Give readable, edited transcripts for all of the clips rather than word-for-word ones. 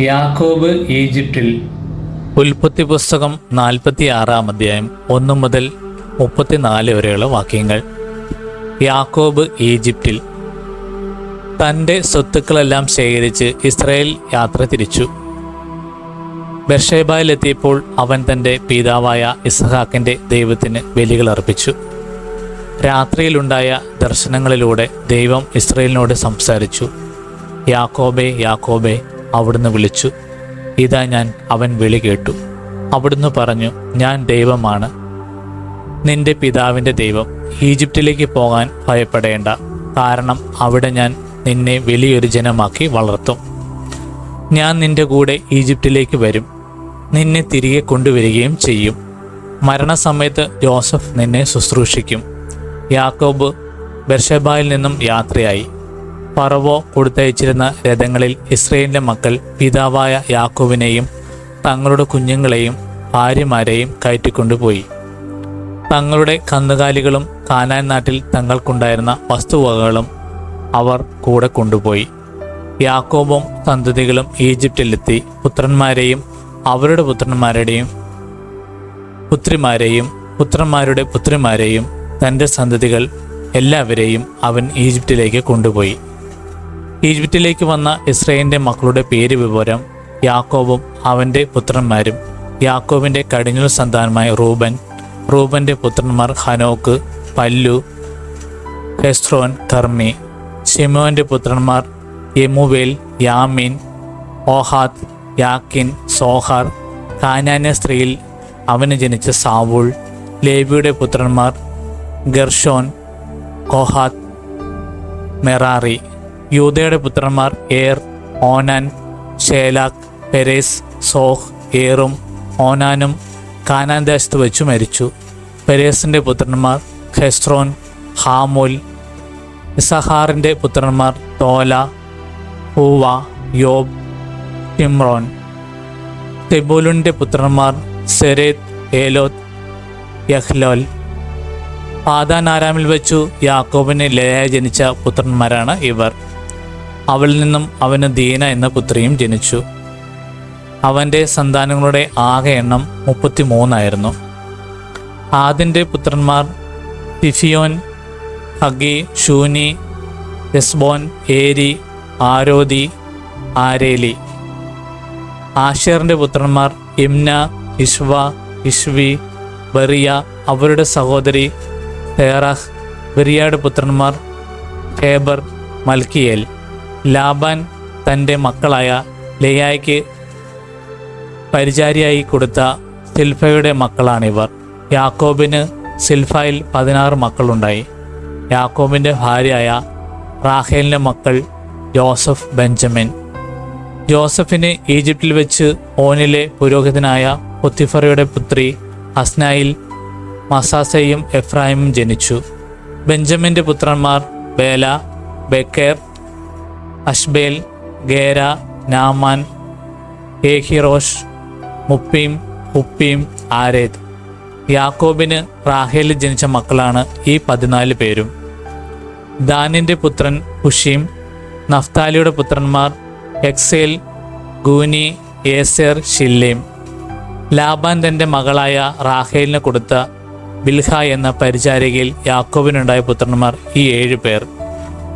യാക്കോബ് ഈജിപ്തിൽ. ഉൽപ്പത്തി പുസ്തകം 46-ാം അധ്യായം 1 മുതൽ 34 വരെയുള്ള വാക്യങ്ങൾ. യാക്കോബ് ഈജിപ്തിൽ. തൻ്റെ സ്വത്തുക്കളെല്ലാം ശേഖരിച്ച് ഇസ്രായേൽ യാത്ര തിരിച്ചു. ബെർഷേബയിലെത്തിയപ്പോൾ അവൻ തൻ്റെ പിതാവായ ഇസ്ഹാക്കിൻ്റെ ദൈവത്തിന് ബലികൾ അർപ്പിച്ചു. രാത്രിയിലുണ്ടായ ദർശനങ്ങളിലൂടെ ദൈവം ഇസ്രായേലിനോട് സംസാരിച്ചു. യാക്കോബേ, യാക്കോബേ, അവിടുന്ന് വിളിച്ചു. ഇതാ ഞാൻ. അവൻ വിളി കേട്ടു. അവിടുന്ന് പറഞ്ഞു, ഞാൻ ദൈവമാണ്, നിന്റെ പിതാവിൻ്റെ ദൈവം. ഈജിപ്തിലേക്ക് പോകാൻ ഭയപ്പെടേണ്ട, കാരണം അവിടെ ഞാൻ നിന്നെ വലിയൊരു ജനമാക്കി വളർത്തും. ഞാൻ നിന്റെ കൂടെ ഈജിപ്തിലേക്ക് വരും, നിന്നെ തിരികെ കൊണ്ടുവരികയും ചെയ്യും. മരണസമയത്ത് ജോസഫ് നിന്നെ ശുശ്രൂഷിക്കും. യാക്കോബ് ബെർഷേബയിൽ നിന്നും യാത്രയായി. ഫറവോ കൊടുത്തയച്ചിരുന്ന രഥങ്ങളിൽ ഇസ്രായേലിൻ്റെ മക്കൾ പിതാവായ യാക്കോബിനെയും തങ്ങളുടെ കുഞ്ഞുങ്ങളെയും ഭാര്യമാരെയും കയറ്റിക്കൊണ്ടുപോയി. തങ്ങളുടെ കന്നുകാലികളും കാനാൻ നാട്ടിൽ തങ്ങൾക്കുണ്ടായിരുന്ന വസ്തുവകകളും അവർ കൂടെ കൊണ്ടുപോയി. യാക്കോബും സന്തതികളും ഈജിപ്തിലെത്തി പുത്രന്മാരെയും അവരുടെ പുത്രന്മാരുടെയും പുത്രിമാരെയും പുത്രന്മാരുടെ പുത്രിമാരെയും തൻ്റെ സന്തതികൾ എല്ലാവരെയും അവൻ ഈജിപ്തിലേക്ക് കൊണ്ടുപോയി. ഈജിപ്തിലേക്ക് വന്ന ഇസ്രായേലിൻ്റെ മക്കളുടെ പേര് വിവരം: യാക്കോബും അവൻ്റെ പുത്രന്മാരും. യാക്കോബിൻ്റെ കടിഞ്ഞൂൽ സന്താനമായ റൂബൻ. റൂബൻ്റെ പുത്രന്മാർ ഹനോക്ക്, പല്ലു, ഹെസ്രോൻ, കർമ്മി. ശിമോൻ്റെ പുത്രന്മാർ യെമുവേൽ, യാമീൻ, ഓഹാത്ത്, യാക്കിൻ, സോഹാർ. കാനാന്യ സ്ത്രീയിൽ അവന് ജനിച്ച സാവൂൾ. ലേവിയുടെ പുത്രന്മാർ ഗർഷോൻ, കോഹാത്ത്, മെറാറി. യൂദയുടെ പുത്രന്മാർ ഏർ, ഓനാൻ, ഷേലാക്, പെരേസ്, സോഹ്. ഏറും ഓനാനും കാനാൻ ദേശത്ത് വെച്ചു മരിച്ചു. പെരേസിൻ്റെ പുത്രന്മാർ ഹെസ്രോൻ, ഹാമൂൽ. ഇസഹാറിൻ്റെ പുത്രന്മാർ തോല, ഹൂവ, യോബ്, ഷിമ്രോൻ. സെബൂലൂൻ്റെ പുത്രന്മാർ സെരേത്ത്, ഏലോത്ത്, യഹ്ലോൽ. പാദാൻ ആരാമിൽ വെച്ചു യാക്കോബിന് ലേയ ജനിച്ച പുത്രന്മാരാണ് ഇവർ. അവളിൽ നിന്നും അവന് ദീന എന്ന പുത്രിയും ജനിച്ചു. അവൻ്റെ സന്താനങ്ങളുടെ ആകെ എണ്ണം 33 ആദിൻ്റെ പുത്രന്മാർ തിഫിയോൻ, ഹഗി, ഷൂനി, എസ്ബോൻ, ഏരി, ആരോദി, ആരേലി. ആശേറിൻ്റെ പുത്രന്മാർ ഇംന, ഇഷ്വ, ഇഷ്വി, ബറിയ. അവരുടെ സഹോദരി തേറാഹ്. ബറിയയുടെ പുത്രന്മാർ ഹേബർ, മൽക്കിയേൽ. ലാബാൻ തൻ്റെ മക്കളായ ലേയായ്ക്ക് പരിചാരിയായി കൊടുത്ത സിൽഫയുടെ മക്കളാണിവർ. യാക്കോബിന് സിൽഫയിൽ 16 മക്കളുണ്ടായി. യാക്കോബിൻ്റെ ഭാര്യയായ റാഹേലിൻ്റെ മക്കൾ ജോസഫ്, ബെഞ്ചമിൻ. ജോസഫിന് ഈജിപ്തിൽ വെച്ച് ഓനിലെ പുരോഹിതനായ പൊത്തിഫറയുടെ പുത്രി അസ്നായിൽ, മസാസയും എഫ്രായിമും ജനിച്ചു. ബെഞ്ചമിൻ്റെ പുത്രന്മാർ ബേല, ബെക്കേർ, അഷ്ബേൽ, ഗേര, നാമാൻ, ഏഹിറോഷ്, മുപ്പീം, ഹുപ്പീം, ആരേദ്. യാക്കോബിന് റാഹേലിൽ ജനിച്ച മക്കളാണ് ഈ 14 പേരും. ദാനിൻ്റെ പുത്രൻ ഹുഷീം. നഫ്താലിയുടെ പുത്രന്മാർ എക്സേൽ, ഗൂനി, ഏസേർ, ഷില്ലേം. ലാബാൻ തൻ്റെ മകളായ റാഹേലിന് കൊടുത്ത ബിൽഹ എന്ന പരിചാരികയിൽ യാക്കോബിനുണ്ടായ പുത്രന്മാർ ഈ 7 പേർ.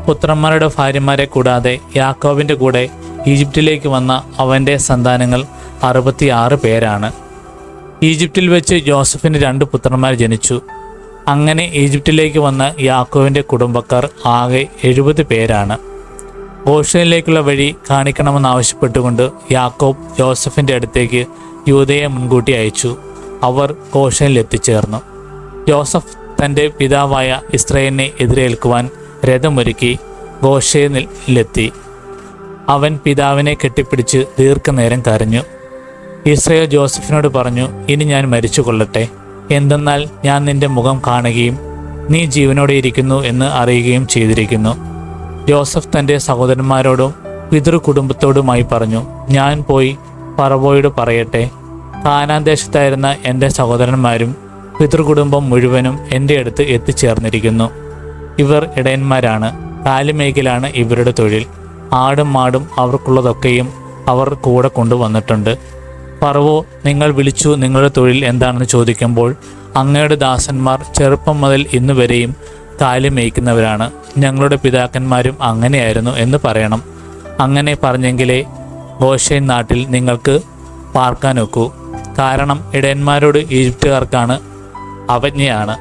പുത്രന്മാരുടെ ഭാര്യമാരെ കൂടാതെ യാക്കോബിൻ്റെ കൂടെ ഈജിപ്തിലേക്ക് വന്ന അവൻ്റെ സന്താനങ്ങൾ 66 പേരാണ്. ഈജിപ്തിൽ വെച്ച് ജോസഫിന് 2 പുത്രന്മാർ ജനിച്ചു. അങ്ങനെ ഈജിപ്തിലേക്ക് വന്ന യാക്കോബിൻ്റെ കുടുംബക്കാർ ആകെ 70 പേരാണ്. ഗോഷനിലേക്കുള്ള വഴി കാണിക്കണമെന്നാവശ്യപ്പെട്ടുകൊണ്ട് യാക്കോബ് ജോസഫിൻ്റെ അടുത്തേക്ക് യൂദയെ മുൻകൂട്ടി അയച്ചു. അവർ ഗോഷനിൽ എത്തിച്ചേർന്നു. ജോസഫ് തൻ്റെ പിതാവായ ഇസ്രായേലിനെ എതിരേൽക്കുവാൻ രഥമൊരുക്കി ഗോഷനിലെത്തി. അവൻ പിതാവിനെ കെട്ടിപ്പിടിച്ച് ദീർഘനേരം കരഞ്ഞു. ഇസ്രായേൽ ജോസഫിനോട് പറഞ്ഞു, ഇനി ഞാൻ മരിച്ചു കൊള്ളട്ടെ, എന്തെന്നാൽ ഞാൻ നിന്റെ മുഖം കാണുകയും നീ ജീവനോടെ ഇരിക്കുന്നു എന്ന് അറിയുകയും ചെയ്തിരിക്കുന്നു. ജോസഫ് തൻ്റെ സഹോദരന്മാരോടും പിതൃകുടുംബത്തോടുമായി പറഞ്ഞു, ഞാൻ പോയി ഫറവോയോട് പറയട്ടെ, കാനാൻ ദേശത്തായിരുന്ന എൻ്റെ സഹോദരന്മാരും പിതൃകുടുംബം മുഴുവനും എൻ്റെ അടുത്ത് എത്തിച്ചേർന്നിരിക്കുന്നു. ഇവർ ഇടയന്മാരാണ്, കാലിമേയ്ക്കലാണ് ഇവരുടെ തൊഴിൽ. ആടും മാടും അവർക്കുള്ളതൊക്കെയും അവർ കൂടെ കൊണ്ടുവന്നിട്ടുണ്ട്. ഫറവോ നിങ്ങൾ വിളിച്ചു നിങ്ങളുടെ തൊഴിൽ എന്താണെന്ന് ചോദിക്കുമ്പോൾ അങ്ങയുടെ ദാസന്മാർ ചെറുപ്പം മുതൽ ഇന്നുവരെയും കാലി മേയ്ക്കുന്നവരാണ്, ഞങ്ങളുടെ പിതാക്കന്മാരും അങ്ങനെയായിരുന്നു എന്ന് പറയണം. അങ്ങനെ പറഞ്ഞെങ്കിലേ ഗോശേൻ നാട്ടിൽ നിങ്ങൾക്ക് പാർക്കാനൊക്കൂ. കാരണം ഇടയന്മാരോട് ഈജിപ്തുകാർക്കാണ് അവജ്ഞയാണ്.